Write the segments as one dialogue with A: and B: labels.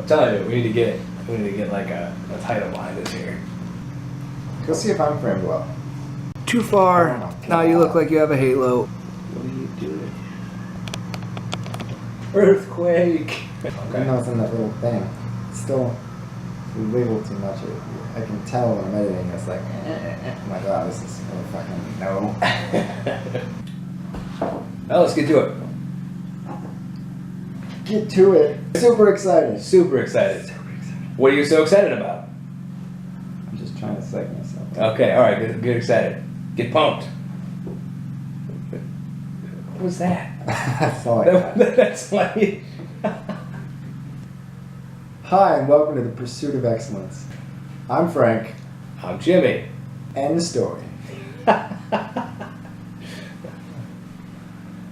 A: I'm telling you, we need to get like a title behind this here.
B: Go see if I'm framed well.
A: Too far. Now you look like you have a halo. What are you doing? Earthquake.
B: Okay. No, it's in that little thing. Still, we wiggle too much. I can tell when I'm editing. It's like, I'm like, oh, this is really fucking no.
A: Well, let's get to it.
B: Get to it. Super excited.
A: Super excited. What are you so excited about?
B: I'm just trying to psych myself.
A: Okay, all right, get excited. Get pumped. What was that?
B: That's all I got.
A: That's like...
B: Hi, and welcome to the Pursuit of Excellence. I'm Frank.
A: I'm Jimmy.
B: End of story.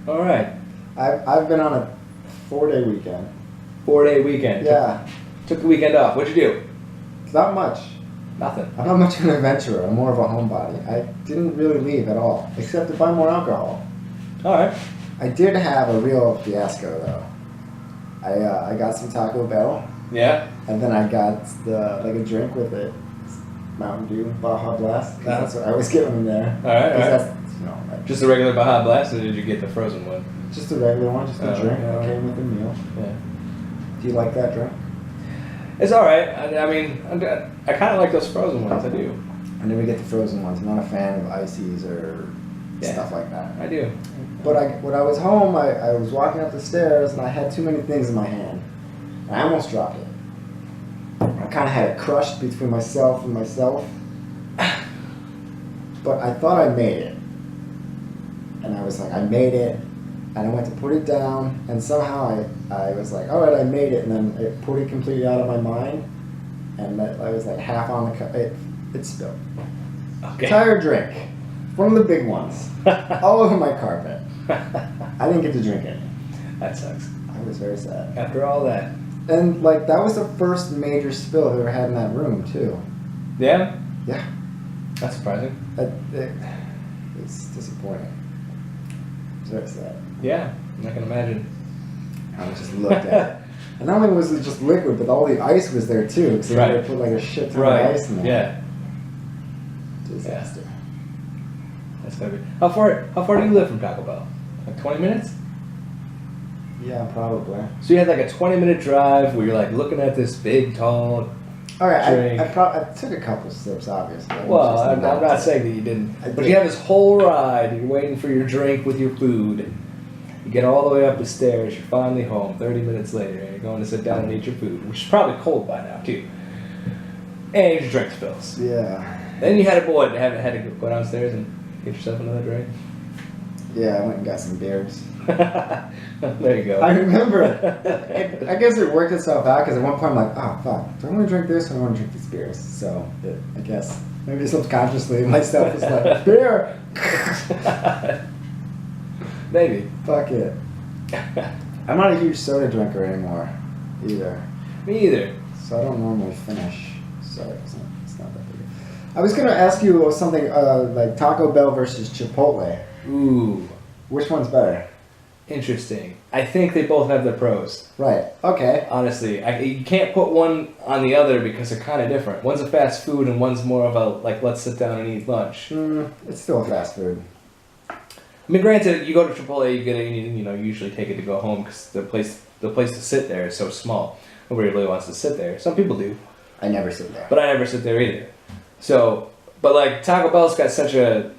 A: All right.
B: I've been on a 4-day weekend.
A: 4-day weekend.
B: Yeah.
A: Took the weekend off. What'd you do?
B: Not much.
A: Nothing.
B: I'm not much of an adventurer. I'm more of a homebody. I didn't really leave at all, except to buy more alcohol.
A: All right.
B: I did have a real fiasco though. I got some Taco Bell.
A: Yeah.
B: And then I got a drink with it, Mountain Dew, Baja Blast. 'Cause that's what I always get them there.
A: All right.
B: That's, like,
A: just a regular Baja Blast, or did you get the frozen one?
B: just a regular one, just a drink.
A: Yeah.
B: It came with a meal.
A: Yeah.
B: Do you like that drink?
A: It's all right. I mean, I kind of like those frozen ones. I do.
B: I never get the frozen ones. I'm not a fan of ices or stuff like that.
A: I do.
B: But when I was home, I was walking up the stairs and I had too many things in my hand. And I almost dropped it. I kind of had it crushed between myself and myself. But I thought I made it. And I was like, I made it. And I went to put it down. And somehow I was like, all right, I made it. And then it put it completely out of my mind. And I was like half on the cup. It spilled.
A: Okay.
B: Entire drink. One of the big ones. All over my carpet. I didn't get to drink it.
A: That sucks.
B: I was very sad.
A: After all that.
B: And like that was the first major spill I've ever had in that room too.
A: Yeah?
B: Yeah.
A: That's surprising.
B: It's disappointing. It's very sad.
A: Yeah, I can imagine.
B: I just looked at it. And not only was it just liquid, but all the ice was there too. Because they put like a shit ton of ice in there.
A: Yeah.
B: Disaster.
A: That's gotta be. How far do you live from Taco Bell? Like 20 minutes?
B: Yeah, probably.
A: So you had like a 20-minute drive where you're like looking at this big, tall
B: Alright, I took a couple sips, obviously.
A: Well, I'm not saying that you didn't. But you have this whole ride, you're waiting for your drink with your food. You get all the way up the stairs, you're finally home 30 minutes later, and you're going to sit down and eat your food, which is probably cold by now, too. And your drink spills.
B: Yeah.
A: Then you had had to go downstairs and get yourself another drink.
B: Yeah, I went and got some beers.
A: There you go.
B: I remember. I guess it worked itself out because at one point I'm like, oh fuck, do I want to drink this or do I want to drink these beers? So I guess maybe subconsciously myself was like, beer.
A: Maybe.
B: Fuck it. I'm not a huge soda drinker anymore, either.
A: Me either.
B: So I don't normally finish. So it's not that big. I was gonna ask you something like Taco Bell versus Chipotle.
A: Ooh.
B: Which one's better?
A: Interesting. I think they both have their pros.
B: Right. Okay.
A: Honestly, you can't put one on the other because they're kind of different. One's a fast food and one's more of a like let's sit down and eat lunch.
B: It's still fast food.
A: I mean, granted, you go to Chipotle, you usually take it to go home because the place to sit there is so small. Nobody really wants to sit there. Some people do.
B: I never sit there.
A: But I never sit there either. So, but like Taco Bell's got such a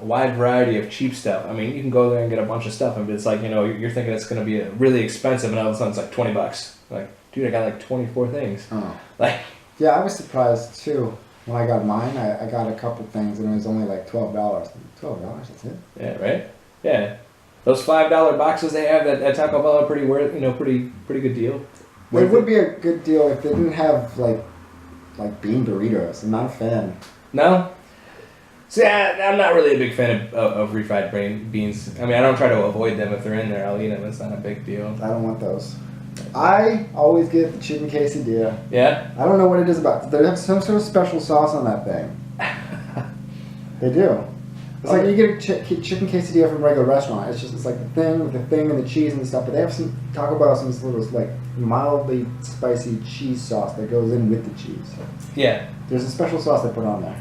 A: wide variety of cheap stuff. I mean, you can go there and get a bunch of stuff, and it's like, you're thinking it's going to be really expensive, and all of a sudden it's like $20. Like, dude, I got like 24 things.
B: Oh.
A: Like,
B: yeah, I was surprised too when I got mine. I got a couple things, and it was only like $12. $12, that's it.
A: Yeah, right. Yeah, those $5 boxes they have at Taco Bell are pretty pretty good deal.
B: It would be a good deal if they didn't have like bean burritos. I'm not a fan.
A: No. See, I'm not really a big fan of refried beans. I mean, I don't try to avoid them. If they're in there, I'll eat them. It's not a big deal.
B: I don't want those. I always get the chicken quesadilla.
A: Yeah?
B: I don't know what it is about. They have some sort of special sauce on that thing. They do. It's like you get a chicken quesadilla from a regular restaurant. It's like the thing with the thing and the cheese and stuff. But they have some Taco Bell, some sort of like mildly spicy cheese sauce that goes in with the cheese.
A: Yeah.
B: There's a special sauce they put on there.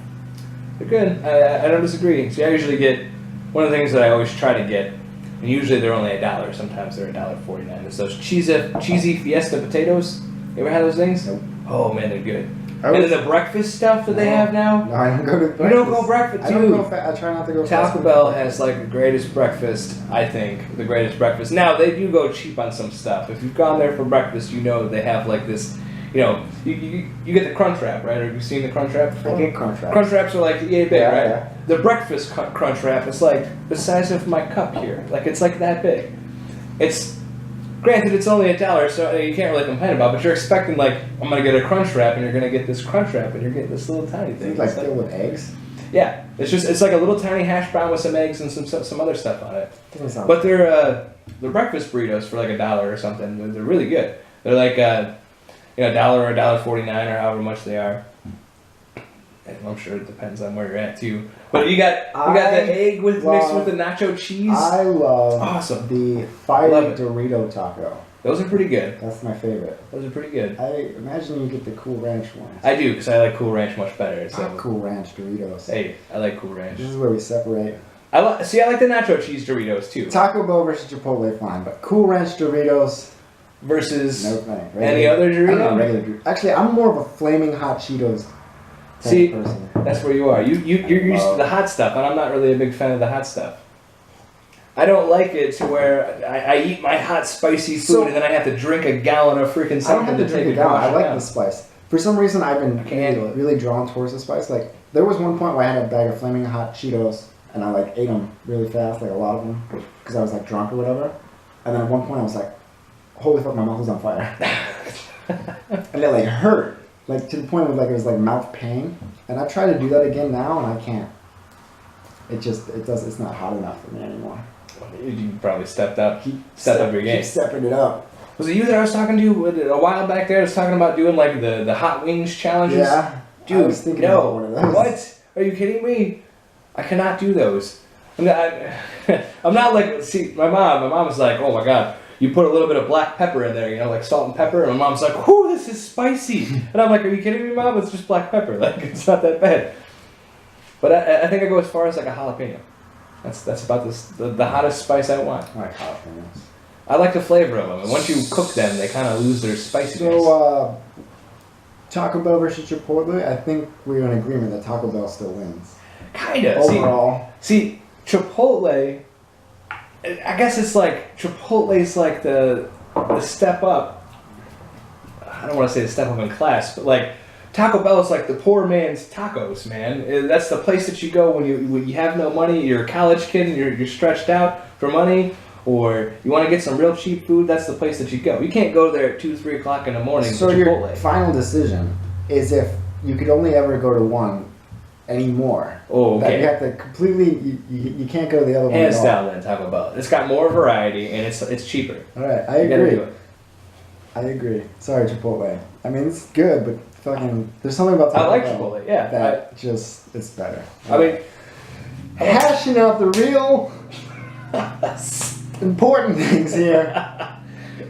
A: They're good. I don't disagree. See, I usually get one of the things that I always try to get, and usually they're only $1. Sometimes they're $1.49. It's those cheesy Fiesta potatoes. You ever had those things?
B: Nope.
A: Oh man, they're good. And then the breakfast stuff that they have now.
B: No, I don't go to breakfast.
A: You don't go breakfast,
B: I don't go. I try not to go.
A: Taco Bell has like the greatest breakfast. I think the greatest breakfast. Now they do go cheap on some stuff. If you've gone there for breakfast, you know they have like this. You know, you get the Crunch Wrap, right? Have you seen the Crunch Wrap before?
B: I get Crunch Wrap.
A: Crunch Wraps are like yay big, right?
B: Yeah.
A: The breakfast Crunch Wrap is like the size of my cup here. Like it's like that big. It's granted it's only $1, so you can't really complain about. But you're expecting like I'm gonna get a Crunch Wrap, and you're gonna get this Crunch Wrap, and you're getting this little tiny thing.
B: It's like filled with eggs.
A: Yeah, it's like a little tiny hash brown with some eggs and some other stuff on it. But they're breakfast burritos for like $1 or something. They're really good. They're like $1 or $1.49 or however much they are. And I'm sure it depends on where you're at too. But you got the egg mixed with the nacho cheese.
B: I love
A: awesome.
B: The fiery Dorito taco.
A: Those are pretty good.
B: That's my favorite.
A: Those are pretty good.
B: I imagine you get the Cool Ranch ones.
A: I do, because I like Cool Ranch much better. So.
B: Cool Ranch Doritos.
A: Hey, I like Cool Ranch.
B: This is where we separate.
A: I like the nacho cheese Doritos too.
B: Taco Bell versus Chipotle, fine, but Cool Ranch Doritos
A: versus
B: no thing.
A: Any other Dorito?
B: Regular. Actually, I'm more of a flaming hot Cheetos type person.
A: That's where you are. You're used to the hot stuff, and I'm not really a big fan of the hot stuff. I don't like it to where I eat my hot spicy food and then I have to drink a gallon of freaking something.
B: I don't have to drink a gallon. I like the spice. For some reason, I've been really drawn towards the spice. Like there was one point where I had a bag of flaming hot Cheetos, and I like ate them really fast, like a lot of them, because I was like drunk or whatever. And then at one point, I was like, "Holy fuck, my mouth was on fire," and it like hurt, like to the point where like it was like mouth pain. And I try to do that again now, and I can't. It's not hot enough for me anymore.
A: You probably stepped up your game.
B: Keep stepping it up.
A: Was it you that I was talking to a while back there? I was talking about doing like the hot wings challenges.
B: Yeah,
A: dude.
B: I was thinking about one of those.
A: What? Are you kidding me? I cannot do those. I'm not like. See, my mom was like, "Oh my god, you put a little bit of black pepper in there, like salt and pepper." And my mom's like, "Whoo, this is spicy." And I'm like, "Are you kidding me, Mom? It's just black pepper. Like it's not that bad." But I think I go as far as like a jalapeno. That's about the hottest spice I want.
B: I like jalapenos.
A: I like the flavor of them, and once you cook them, they kind of lose their spiciness.
B: So, Taco Bell versus Chipotle, I think we're in agreement that Taco Bell still wins.
A: Kinda.
B: Overall.
A: See, Chipotle, I guess it's like, Chipotle's like the step up. I don't want to say the step up in class, but like, Taco Bell is like the poor man's tacos, man. That's the place that you go when you have no money, you're a college kid and you're stretched out for money, or you want to get some real cheap food, that's the place that you go. You can't go there at 2, 3 o'clock in the morning
B: So
A: to Chipotle.
B: your final decision is if you could only ever go to one anymore.
A: Oh, okay.
B: That you have to completely, you can't go to the other one
A: Hands
B: at all.
A: down then, Taco Bell. It's got more variety and it's cheaper.
B: Alright, I
A: You gotta
B: agree.
A: do it.
B: I agree. Sorry, Chipotle. I mean, it's good, but fucking, there's something about Taco
A: I like
B: Bell
A: Chipotle, yeah.
B: that it's better.
A: I mean,
B: hashing out the real important things here.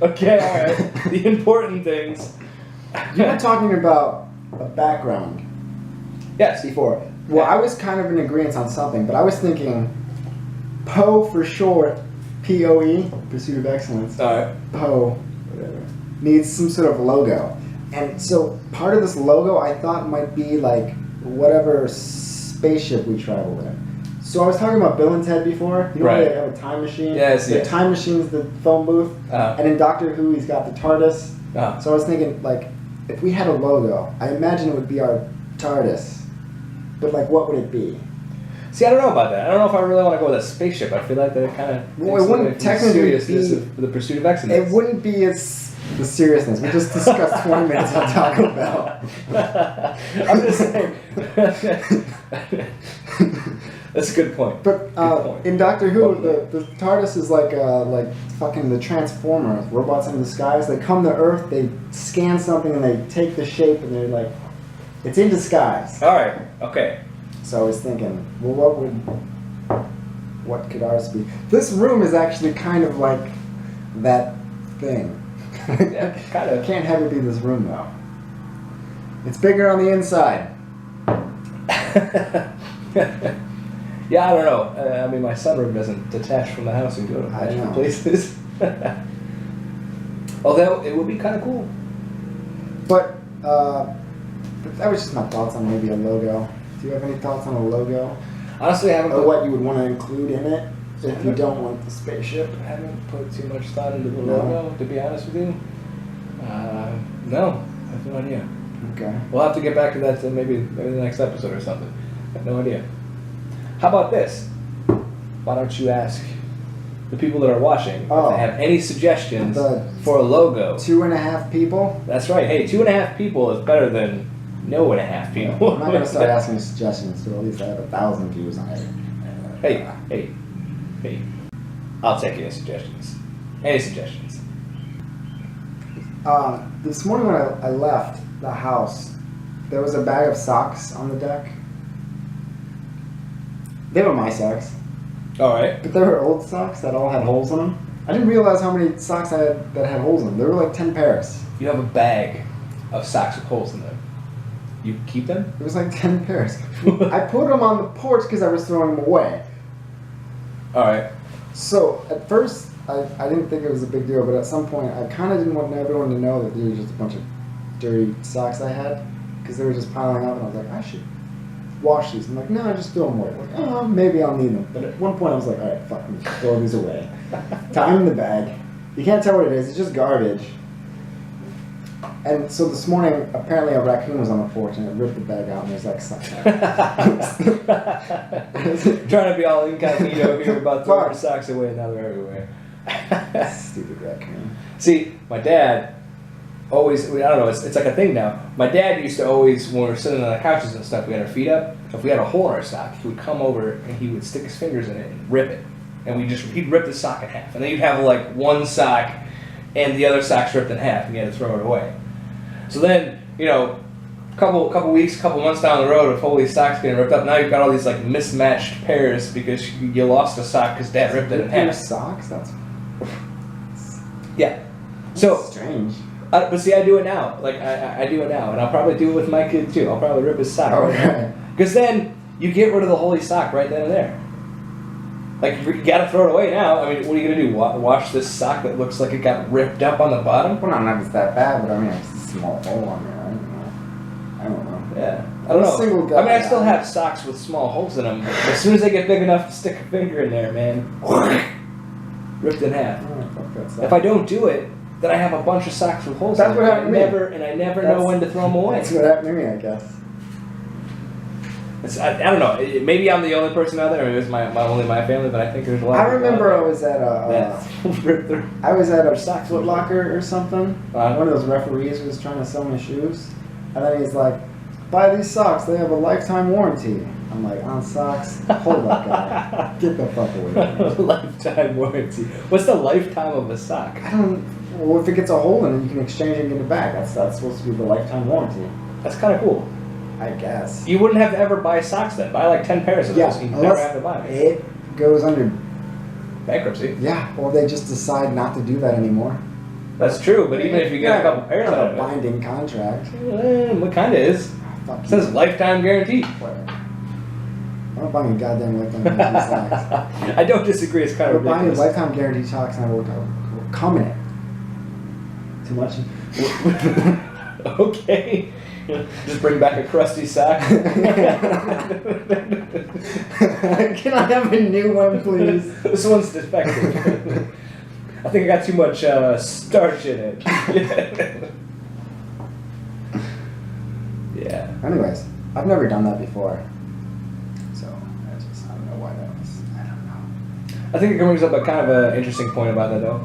A: okay, alright. The important things.
B: You were talking about a background
A: Yes.
B: before. Well, I was kind of in agreement on something, but I was thinking POE for short, POE, Pursuit of Excellence,
A: Alright.
B: POE, whatever, needs some sort of logo. And so part of this logo I thought might be like whatever spaceship we travel in. So I was talking about Bill and Ted before. You know
A: Right.
B: how they have a time machine?
A: Yes,
B: The
A: yeah.
B: time machine's the phone booth. And in Doctor Who, he's got the TARDIS. So I was thinking, like, if we had a logo, I imagine it would be our TARDIS. But, like, what would it be?
A: See, I don't know about that. I don't know if I really want to go with a spaceship. I feel like that kind of.
B: Well, it wouldn't technically be
A: the Pursuit of Excellence.
B: It wouldn't be as the seriousness. We just discussed 20 minutes on Taco Bell.
A: I'm just saying. That's a good point.
B: But in Doctor Who, the TARDIS is like fucking the Transformers, robots in disguise. They come to Earth, they scan something, and they take the shape, and they're like, it's in disguise.
A: All right. Okay.
B: So I was thinking, well, what would what could ours be? This room is actually kind of like that thing.
A: Yeah, kind of.
B: Can't have it be this room though. It's bigger on the inside.
A: Yeah, I don't know. I mean, my sunroom doesn't detach from the house and go to magical places. Although it would be kind of cool.
B: But that was just my thoughts on maybe a logo. Do you have any thoughts on a logo?
A: Honestly, I haven't
B: Or
A: put,
B: what you would want to include in it if you don't want the spaceship?
A: I haven't put too much thought into the
B: No.
A: logo, to be honest with you. No, I have no idea.
B: Okay.
A: We'll have to get back to that maybe the next episode or something. I have no idea. How about this? Why don't you ask the people that are watching if they have any suggestions for a logo?
B: 2.5 people?
A: That's right. Hey, 2.5 people is better than no 1.5 people.
B: I'm not going to start asking suggestions, so at least I have 1,000 views on it.
A: Hey. I'll take any suggestions. Any suggestions.
B: This morning when I left the house, there was a bag of socks on the deck. They were my socks,
A: Alright.
B: but they were old socks that all had holes in them. I didn't realize how many socks I had that had holes in them. There were like 10 pairs.
A: You have a bag of socks with holes in them. You keep them?
B: It was like 10 pairs. I put them on the porch because I was throwing them away.
A: Alright.
B: So at first, I didn't think it was a big deal, but at some point, I kind of didn't want everyone to know that these were just a bunch of dirty socks I had because they were just piling up, and I was like, I should wash these. I'm like, no, just throw them away. Like, oh, maybe I'll need them. But at one point, I was like, all right, fuck me, throw these away. Tie them in the bag. You can't tell what it is. It's just garbage. And so this morning, apparently a raccoon was on the porch and it ripped the bag out and there's like socks.
A: Trying to be all incognito here about throwing your socks away and now they're everywhere.
B: Stupid raccoon.
A: See, my dad always, I don't know, it's like a thing now. My dad used to always, when we were sitting on the couches and stuff, we had our feet up. If we had a hole in our sock, he would come over and he would stick his fingers in it and rip it. And he'd rip the sock in half. And then you'd have like one sock and the other sock's ripped in half and you had to throw it away. So then, you know, couple weeks, couple months down the road of all these socks getting ripped up, now you've got all these like mismatched pairs because you lost a sock because Dad ripped it in half.
B: Socks? That's
A: yeah. So
B: strange.
A: But see, I do it now. Like I do it now, and I'll probably do it with my kid too. I'll probably rip his sock.
B: Okay.
A: Because then you get rid of the holy sock right then and there. Like you gotta throw it away now. I mean, what are you gonna do? Wash this sock that looks like it got ripped up on the bottom?
B: Well, not if it's that bad, but I mean, it's a small hole on there. I don't know.
A: Yeah, I don't know.
B: Single guy.
A: I mean, I still have socks with small holes in them. As soon as they get big enough to stick a finger in there, man, ripped in half.
B: Oh, fuck that sock.
A: If I don't do it, then I have a bunch of socks with holes
B: That's
A: in them.
B: what happened to me.
A: I never know when to throw them away.
B: That's what happened to me, I guess.
A: I don't know. Maybe I'm the only person out there. Maybe it's only my family, but I think there's a lot.
B: I remember I was at a
A: socks
B: Foot Locker or something. One of those referees was trying to sell me shoes, and then he's like, "Buy these socks. They have a lifetime warranty." I'm like, "On socks? Hold up, guy. Get the fuck away from me."
A: Lifetime warranty. What's the lifetime of a sock?
B: I don't. Well, if it gets a hole in it, you can exchange it and get it back. That's supposed to be the lifetime warranty.
A: That's kind of cool.
B: I guess.
A: You wouldn't have to ever buy socks then. Buy like 10 pairs of those. You never have to buy them.
B: It goes under
A: Bankruptcy.
B: Yeah, or they just decide not to do that anymore.
A: That's true, but even if you get a couple pairs out
B: a
A: of it.
B: binding contract.
A: What kind of is?
B: Fuck
A: It says lifetime guarantee.
B: Whatever. I'm not buying a goddamn lifetime guarantee socks.
A: I don't disagree. It's kind
B: We're
A: of
B: buying
A: ridiculous.
B: lifetime guarantee socks and we'll come in it. Too much?
A: Okay. Just bring back a crusty sock.
B: Can I have a new one, please?
A: This one's defective. I think I got too much starch in it. Yeah.
B: Anyways, I've never done that before. So, I don't know why that was. I don't know.
A: I think it brings up a kind of an interesting point about that, though.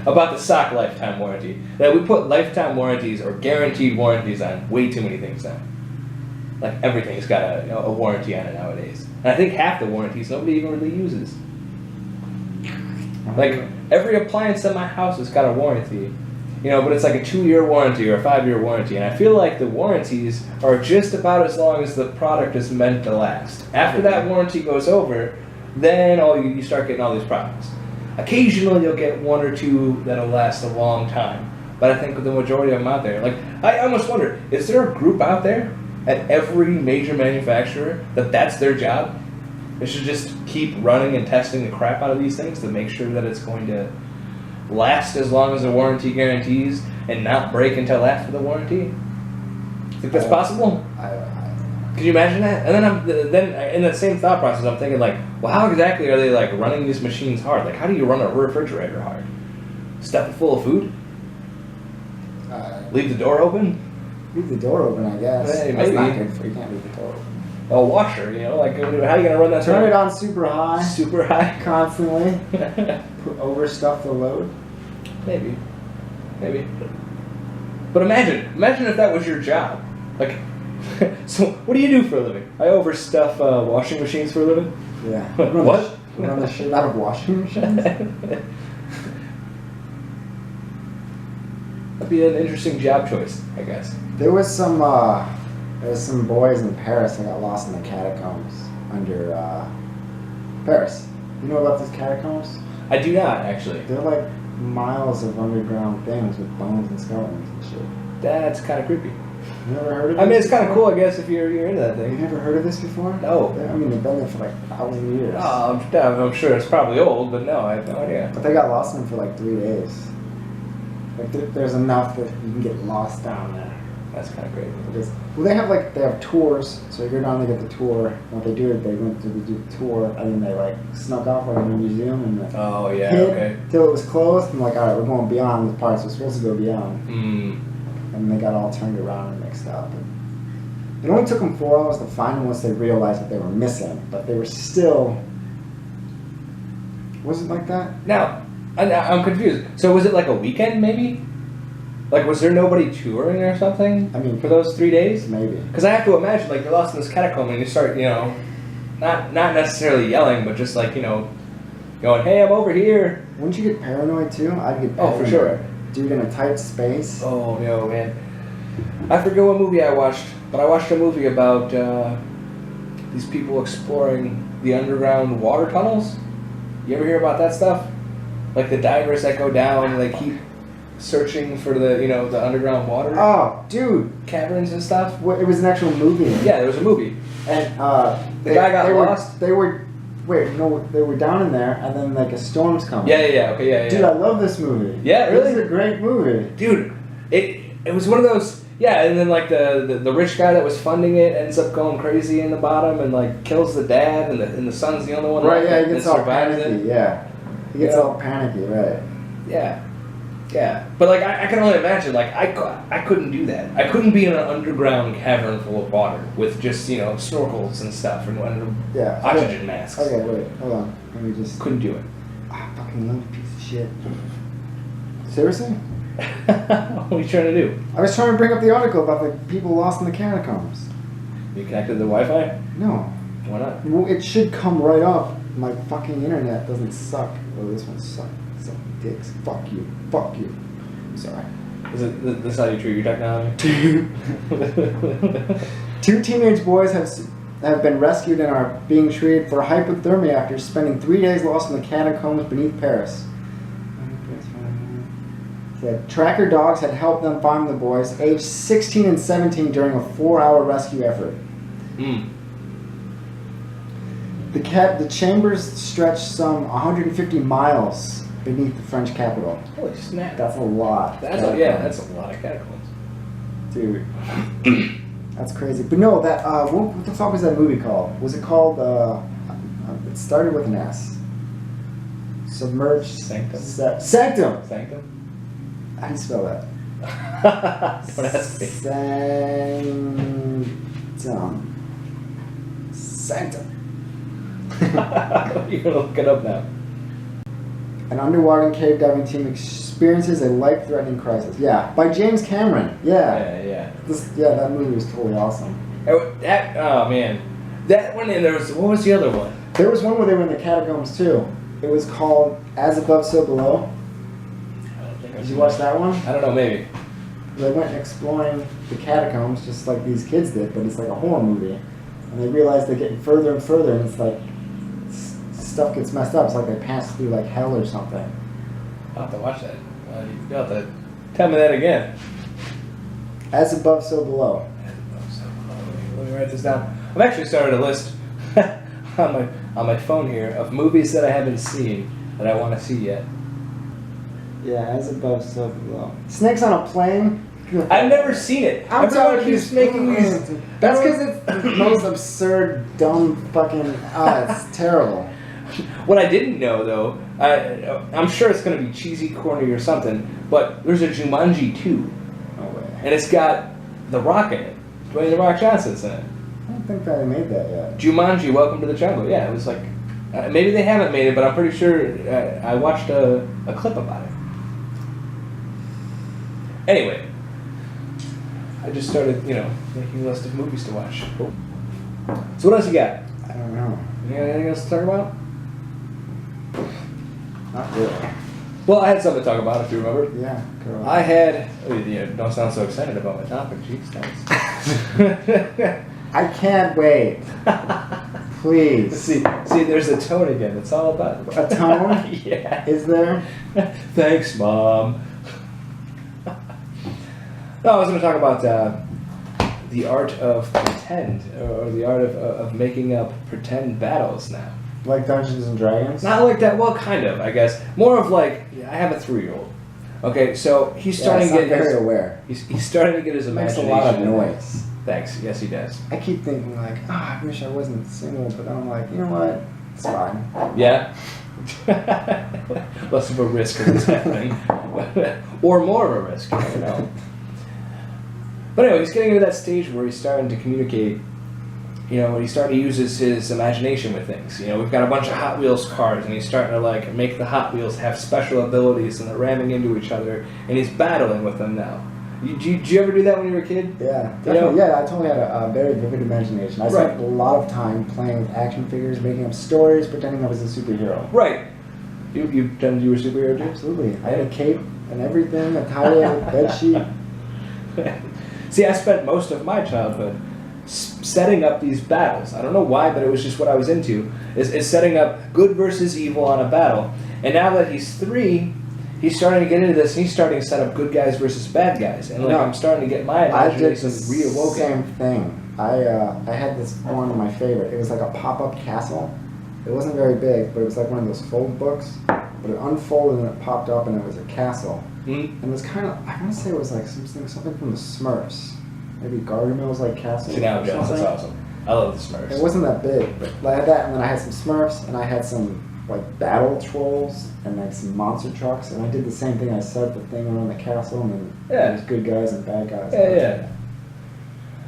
A: About the sock lifetime warranty. That we put lifetime warranties or guaranteed warranties on way too many things now. Like everything's got a warranty on it nowadays. And I think half the warranties nobody even really uses. Like every appliance in my house has got a warranty. but it's like a 2-year warranty or a 5-year warranty, and I feel like the warranties are just about as long as the product is meant to last. After that warranty goes over, then you start getting all these problems. Occasionally you'll get one or two that'll last a long time, but I think the majority of them out there, like, I almost wonder, is there a group out there at every major manufacturer that's their job? They should just keep running and testing the crap out of these things to make sure that it's going to last as long as the warranty guarantees and not break until after the warranty. Think that's possible? Can you imagine that? And then in that same thought process, I'm thinking like, well, how exactly are they like running these machines hard? Like, how do you run a refrigerator hard? Stuff it full of food? Leave the door open?
B: Leave the door open, I guess.
A: Hey,
B: That's
A: maybe.
B: not good for you. Can't leave the door open.
A: A washer, like, how are you gonna run that?
B: Turn it on super high.
A: Super high?
B: Constantly. Overstuff the load.
A: Maybe. But imagine if that was your job. Like, so what do you do for a living? I overstuff washing machines for a living.
B: Yeah.
A: What?
B: Run the shit out of washing machines.
A: That'd be an interesting job choice, I guess.
B: There was some boys in Paris that got lost in the catacombs under Paris. You know about these catacombs?
A: I do not, actually.
B: They're like miles of underground things with bones and skeletons and shit.
A: That's kind of creepy.
B: You never heard of it?
A: I mean, it's kind of cool, I guess, if you're into that
B: You
A: thing.
B: never heard of this before?
A: No.
B: I mean, they've been there for like 1,000 years.
A: Oh, I'm sure it's probably old, but no, I have no idea.
B: But they got lost in them for like 3 days. Like there's enough that you can get lost down there.
A: That's kind of crazy.
B: Well, they have tours, so you go down and get the tour. What they do is they went to do the tour, and then they like snuck off like in a museum and like,
A: Oh, yeah,
B: hid
A: okay.
B: till it was closed. And like, all right, we're going beyond the parts we're supposed to go beyond. And they got all turned around and mixed up. And it only took them 4 hours to find them once they realized that they were missing, but they were still. Was it like that?
A: Now, I'm confused. So was it like a weekend, maybe? Like, was there nobody touring or something?
B: I mean,
A: for those 3 days?
B: Maybe.
A: Because I have to imagine, like, you're lost in this catacomb and you start, not necessarily yelling, but just like, going, hey, I'm over here.
B: Wouldn't you get paranoid too? I'd get paranoid.
A: Oh, for sure.
B: Dude, in a tight space.
A: Oh, man. I forget what movie I watched, but I watched a movie about these people exploring the underground water tunnels. You ever hear about that stuff? Like the divers that go down and they keep searching for the underground water
B: Oh, dude.
A: caverns and stuff.
B: It was an actual movie.
A: Yeah, there was a movie.
B: And
A: The guy got lost?
B: They were down in there, and then like a storm's coming.
A: Yeah, okay, yeah.
B: Dude, I love this movie.
A: Yeah, really?
B: This is a great movie.
A: Dude, it was one of those. Yeah, and then like the rich guy that was funding it ends up going crazy in the bottom and like kills the dad, and the son's the only one.
B: Right?
A: left
B: Yeah,
A: that
B: he gets all
A: survives
B: panicky.
A: it.
B: Yeah, he gets
A: Yeah.
B: all panicky. Right.
A: Yeah. But like I can only imagine. Like I couldn't do that. I couldn't be in an underground cavern full of water with just snorkels and stuff and
B: Yeah.
A: oxygen masks.
B: Okay, wait, hold on. Let me just.
A: Couldn't do it.
B: I fucking love you, piece of shit. Seriously?
A: What are you trying to do?
B: I was trying to bring up the article about the people lost in the catacombs.
A: You connected to the Wi-Fi?
B: No.
A: Why not?
B: Well, it should come right up. My fucking internet doesn't suck. Oh, this one sucks. Suck dicks. Fuck you. Fuck you. I'm sorry.
A: Is this how you treat your technology?
B: 2 teenage boys have been rescued and are being treated for hypothermia after spending 3 days lost in the catacombs beneath Paris. The tracker dogs had helped them find the boys, aged 16 and 17, during a 4-hour rescue effort. The chambers stretched some 150 miles beneath the French capital.
A: Holy snap!
B: That's a lot.
A: That's a lot of catacombs.
B: Dude. That's crazy. But no, what the fuck was that movie called? Was it called, it started with an S. Submerged.
A: Sanctum.
B: Sanctum!
A: Sanctum?
B: How do you spell that?
A: Don't ask me.
B: Sanctum.
A: You're gonna look it up now.
B: An underwater cave diving team experiences a life-threatening crisis. Yeah, by James Cameron. Yeah. That movie was totally awesome.
A: Oh man, that one. And what was the other one?
B: There was one where they were in the catacombs too. It was called As Above, So Below.
A: I don't think I've
B: Did you watch that one?
A: I don't know, maybe.
B: They went exploring the catacombs just like these kids did, but it's like a horror movie. And they realize they're getting further and further, and it's like stuff gets messed up. It's like they pass through like hell or something.
A: I'll have to watch that. You'll have to tell me that again.
B: As above, so below.
A: Let me write this down. I've actually started a list on my phone here of movies that I haven't seen that I want to see yet.
B: Yeah, as above, so below. Snakes on a Plane.
A: I've never seen it. Everyone keeps making these.
B: That's because it's the most absurd, dumb, fucking. It's terrible.
A: What I didn't know though, I'm sure it's going to be cheesy, corny, or something. But there's a Jumanji 2,
B: No way.
A: and it's got The Rock in it. Dwayne The Rock Johnson's in it.
B: I don't think they made that yet.
A: Jumanji: Welcome to the Jungle. Yeah, it was like maybe they haven't made it, but I'm pretty sure I watched a clip about it. Anyway, I just started, making a list of movies to watch. Cool. So what else you got?
B: I don't know.
A: You got anything else to talk about?
B: Not really.
A: Well, I had something to talk about, if you remember.
B: Yeah, go on.
A: I had... Oh, don't sound so excited about my topic. Jeez, thanks.
B: I can't wait. Please.
A: See, there's a tone again. It's all about...
B: A tone?
A: Yeah.
B: Is there?
A: Thanks, Mom. No, I was going to talk about the art of pretend, or the art of making up pretend battles now.
B: Like Dungeons and Dragons?
A: Not like that. Well, kind of, I guess. More of like, I have a 3-year-old. Okay, so he's starting to get
B: very aware.
A: He's starting to get his
B: Makes a
A: imagination.
B: lot of noise.
A: Thanks. Yes, he does.
B: I keep thinking like, I wish I wasn't single, but I'm like, you know what? It's fine.
A: Yeah. Less of a risk of this happening, or more of a risk. You never know. But anyway, he's getting into that stage where he's starting to communicate. When he's starting to use his imagination with things. We've got a bunch of Hot Wheels cars, and he's starting to make the Hot Wheels have special abilities, and they're ramming into each other, and he's battling with them now. Did you ever do that when you were a kid?
B: Yeah, definitely. Yeah, I totally had a very vivid imagination. I spent a lot of time playing with action figures, making up stories, pretending I was a superhero.
A: Right. You pretended you were a superhero too?
B: Absolutely. I had a cape and everything, a tire, bed sheet.
A: See, I spent most of my childhood setting up these battles. I don't know why, but it was just what I was into, is setting up good versus evil on a battle. And now that he's 3, he's starting to get into this, and he's starting to set up good guys versus bad guys. And I'm starting to get my imagination reawoken.
B: Same thing. I had this one, my favorite. It was like a pop-up castle. It wasn't very big, but it was like one of those fold books. But it unfolded and it popped up, and it was a castle.
A: Mm-hmm.
B: And it was kind of, I want to say it was like something from the Smurfs. Maybe Gargamel's like castle.
A: See, now, Jones, that's awesome. I love the Smurfs.
B: It wasn't that big, but I had that, and then I had some Smurfs, and I had some battle trolls, and some monster trucks, and I did the same thing. I set the thing around the castle, and then there's good guys and bad guys.
A: Yeah.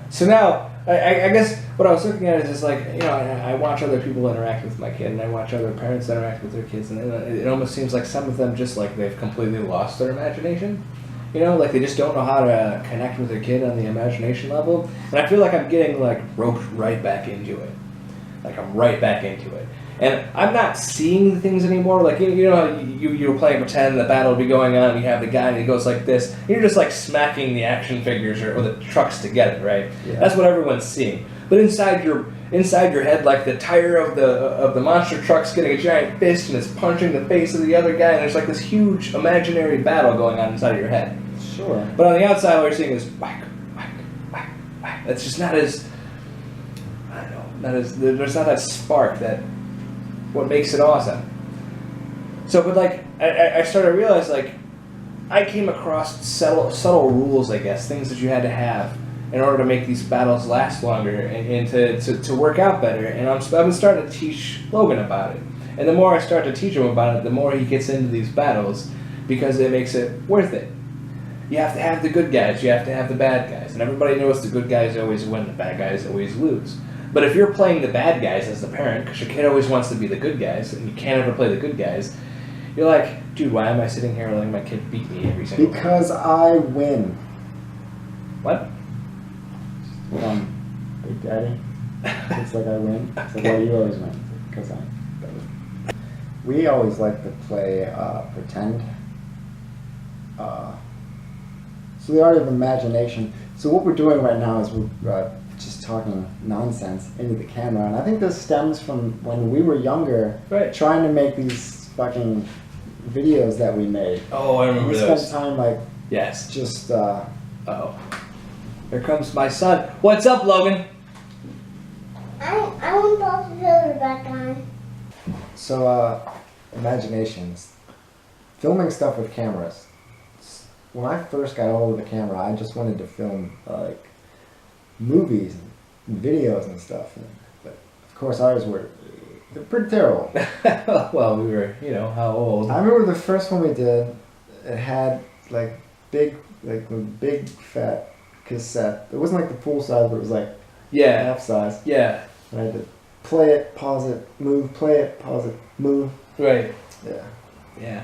A: So now, I guess what I was looking at is I watch other people interact with my kid, and I watch other parents interact with their kids, and it almost seems like some of them just they've completely lost their imagination. They just don't know how to connect with their kid on the imagination level. And I feel like I'm getting roped right back into it. I'm right back into it. And I'm not seeing things anymore. You were playing pretend, the battle will be going on, and you have the guy and he goes like this. And you're just smacking the action figures or the trucks together, right? Yeah. That's what everyone's seeing. But inside your head, the tire of the monster truck's getting a giant fist and it's punching the face of the other guy, and there's this huge imaginary battle going on inside of your head.
B: Sure.
A: But on the outside, all you're seeing is whack, whack, whack, whack. That's just not as, I don't know, there's not that spark that what makes it awesome. So, but I started to realize I came across subtle rules, I guess, things that you had to have in order to make these battles last longer and to work out better. And I've been starting to teach Logan about it. And the more I start to teach him about it, the more he gets into these battles because it makes it worth it. You have to have the good guys, you have to have the bad guys. And everybody knows the good guys always win, the bad guys always lose. But if you're playing the bad guys as the parent, because your kid always wants to be the good guys, and you can't ever play the good guys, you're like, dude, why am I sitting here letting my kid beat me every single time?
B: Because I win.
A: What?
B: Big Daddy. It's like I win. It's like, well, you always win. Because I. We always like to play pretend. So the art of imagination. So what we're doing right now is we're just talking nonsense into the camera, and I think this stems from when we were younger,
A: Right.
B: trying to make these fucking videos that we made.
A: Oh, I remember
B: We
A: those.
B: spent time like
A: Yes.
B: just.
A: Oh. Here comes my son. What's up, Logan?
C: I want to put the filter back on.
B: So imaginations, filming stuff with cameras. When I first got hold of the camera, I just wanted to film like movies and videos and stuff. But of course, ours were pretty terrible.
A: Well, we were, how old?
B: I remember the first one we did. It had like a big fat cassette. It wasn't like the full size, but it was like
A: Yeah.
B: half size.
A: Yeah.
B: And I had to play it, pause it, move, play it, pause it, move.
A: Right.
B: Yeah,
A: Yeah.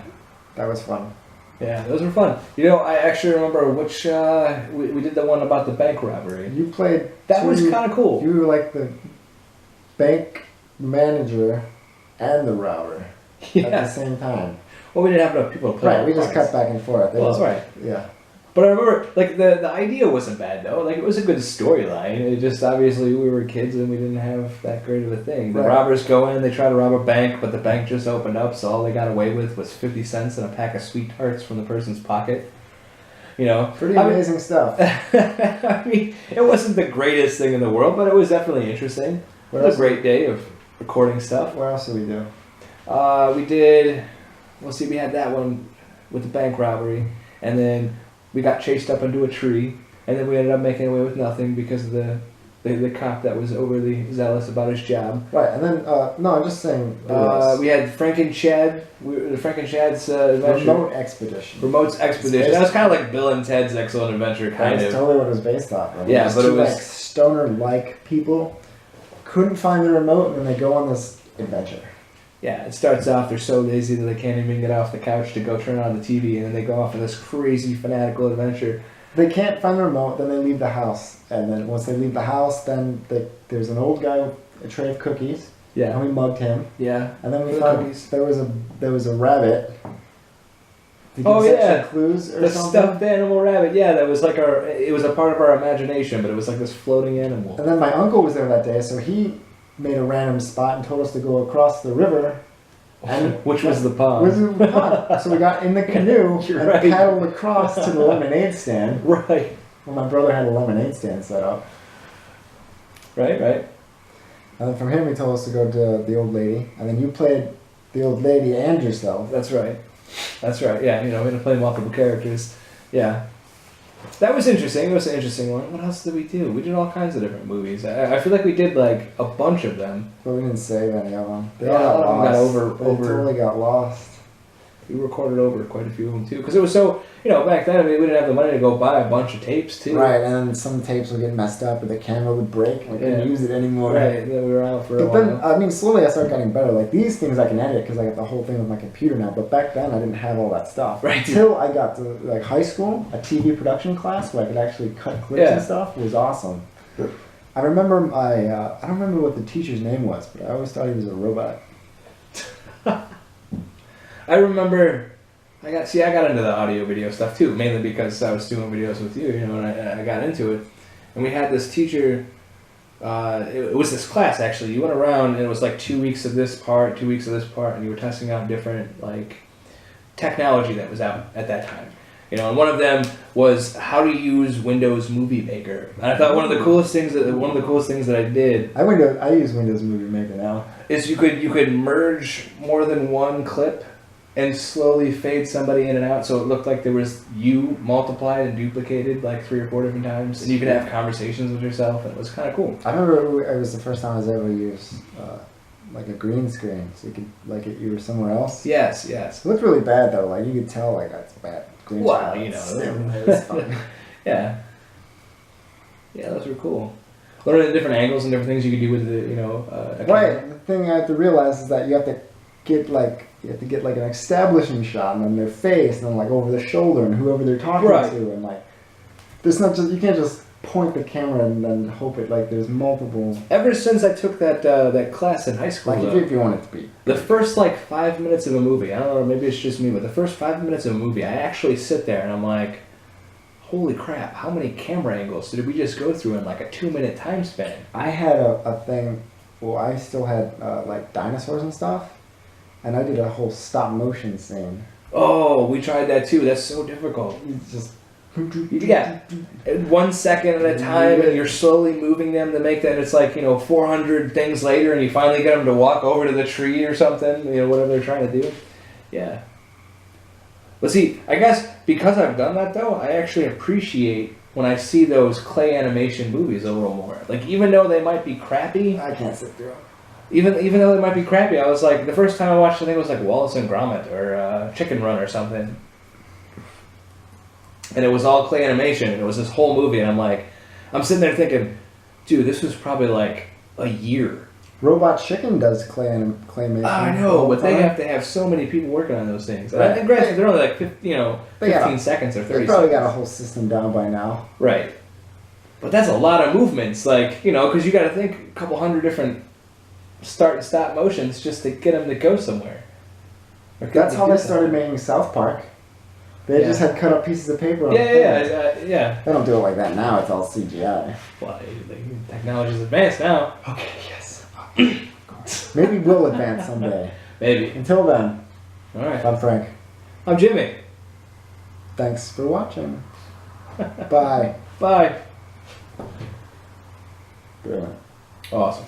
B: that was fun.
A: Yeah, those were fun. I actually remember which, we did the one about the bank robbery.
B: You played.
A: That was kind of cool.
B: You were like the bank manager and the robber at the
A: Yeah.
B: same time.
A: Well, we didn't have enough people to play.
B: Right, we just
A: parts.
B: cut back and forth. It
A: Well,
B: was,
A: right.
B: Yeah.
A: But I remember, like, the idea wasn't bad, though. Like, it was a good storyline. It just, obviously, we were kids and we didn't have that great of a thing. The
B: Right.
A: robbers go in, they try to rob a bank, but the bank just opened up, so all they got away with was 50 cents and a pack of Sweet Tarts from the person's pocket.
B: Pretty
A: I mean-
B: amazing stuff.
A: I mean, it wasn't the greatest thing in the world, but it was definitely interesting. It was a great day of recording stuff.
B: What else did we do?
A: We did, we had that one with the bank robbery, and then we got chased up into a tree, and then we ended up making away with nothing because of the cop that was overly zealous about his job.
B: Right, and then, no, I'm just saying.
A: We had Frank and Chad, the Frank and Chad's adventure.
B: Remote Expedition.
A: Remote's Expedition. That was kind of like Bill and Ted's Excellent Adventure, kind
B: That's
A: of.
B: totally what it was based off of.
A: Yeah,
B: These
A: but it
B: two,
A: was-
B: like stoner-like people couldn't find the remote, and then they go on this adventure.
A: Yeah, it starts off, they're so lazy that they can't even get off the couch to go turn on the TV, and then they go off on this crazy fanatical adventure.
B: They can't find the remote, then they leave the house. And then once they leave the house, then there's an old guy with a tray of cookies.
A: Yeah.
B: And we mugged him.
A: Yeah.
B: And then we
A: For the
B: found
A: cookies.
B: there was a rabbit. To give
A: Oh,
B: us
A: yeah.
B: extra clues or
A: The
B: something.
A: stuffed animal rabbit, yeah, that was like it was a part of our imagination, but it was like this floating animal.
B: And then my uncle was there that day, so he made a random spot and told us to go across the river. And
A: Which was the pond.
B: Was the pond. So we got in the canoe
A: You're
B: and
A: right.
B: paddled across to the lemonade stand.
A: Right.
B: Well, my brother had a lemonade stand set up.
A: Right.
B: And then from him, he told us to go to the old lady. And then you played the old lady and yourself.
A: That's right. Yeah, we had to play multiple characters. Yeah. That was interesting. It was an interesting one. What else did we do? We did all kinds of different movies. I feel like we did like a bunch of them.
B: But we didn't save any of them. They
A: Yeah,
B: all got
A: a lot of them
B: lost.
A: got
B: They
A: over-
B: totally got lost.
A: We recorded over quite a few of them too, because it was so, back then, we didn't have the money to go buy a bunch of tapes too.
B: Right, and then some tapes would get messed up or the camera would break and we couldn't
A: Yeah.
B: use it anymore.
A: Right, and then we were out for a
B: But
A: while.
B: then, slowly I started getting better. Like, these things I can edit because I got the whole thing with my computer now. But back then, I didn't have all that stuff.
A: Right.
B: Until I got to, like, high school, a TV production class where I could actually cut clips
A: Yeah.
B: and stuff was awesome. I remember I don't remember what the teacher's name was, but I always thought he was a robot.
A: I remember, I got into the audio video stuff too, mainly because I was doing videos with you, and I got into it. And we had this teacher, it was this class actually, you went around and it was like 2 weeks of this part, 2 weeks of this part, and you were testing out different, like, technology that was out at that time. And one of them was how to use Windows Movie Maker. And I thought one of the coolest things that I did
B: I use Windows Movie Maker now.
A: is you could merge more than one clip and slowly fade somebody in and out, so it looked like there was you multiplied and duplicated like 3 or 4 different times, and you could have conversations with yourself, and it was kind of cool.
B: I remember it was the first time I was ever used like a green screen, so you could you were somewhere else.
A: Yes.
B: It looked really bad though. Like you could tell, like that's bad. Green
A: Well,
B: screen. It was fun.
A: Yeah, those were cool. Learning the different angles and different things you could do with the
B: Right. The thing I have to realize is that you have to get like an establishing shot and then their face and then like over the shoulder and whoever they're talking
A: Right.
B: to and like there's not just you can't just point the camera and then hope it like there's multiple.
A: Ever since I took that class in high school,
B: Like
A: though,
B: if you want it to be.
A: the first like 5 minutes of a movie, I don't know, maybe it's just me, but the first 5 minutes of a movie, I actually sit there and I'm like, holy crap, how many camera angles did we just go through in like a 2-minute time span?
B: I had a thing. Well, I still had like dinosaurs and stuff, and I did a whole stop motion scene.
A: Oh, we tried that too. That's so difficult.
B: It's just.
A: Yeah, 1 second at a time, and you're slowly moving them to make that. It's like 400 things later, and you finally get them to walk over to the tree or something. Whatever they're trying to do. Yeah. But see, I guess because I've done that though, I actually appreciate when I see those clay animation movies a little more. Like even though they might be crappy,
B: I can't sit through it.
A: even though they might be crappy, I was like the first time I watched, I think it was like Wallace and Gromit or Chicken Run or something. And it was all clay animation, and it was this whole movie, and I'm sitting there thinking, dude, this was probably like a year.
B: Robot Chicken does claymation.
A: I know, but they have to have so many people working on those things.
B: Right.
A: And granted, they're only like 15 seconds or 30
B: They probably
A: seconds.
B: got a whole system down by now.
A: Right. But that's a lot of movements, because you got to think a couple hundred different start and stop motions just to get them to go somewhere.
B: That's how they started making South Park. They just had cut up pieces of paper on
A: Yeah.
B: They don't do it like that now, it's all CGI.
A: Well, technology's advanced now.
B: Okay, yes. Maybe we'll advance someday.
A: Maybe.
B: Until then,
A: All right.
B: I'm Frank.
A: I'm Jimmy.
B: Thanks for watching. Bye.
A: Bye.
B: Brilliant.
A: Awesome.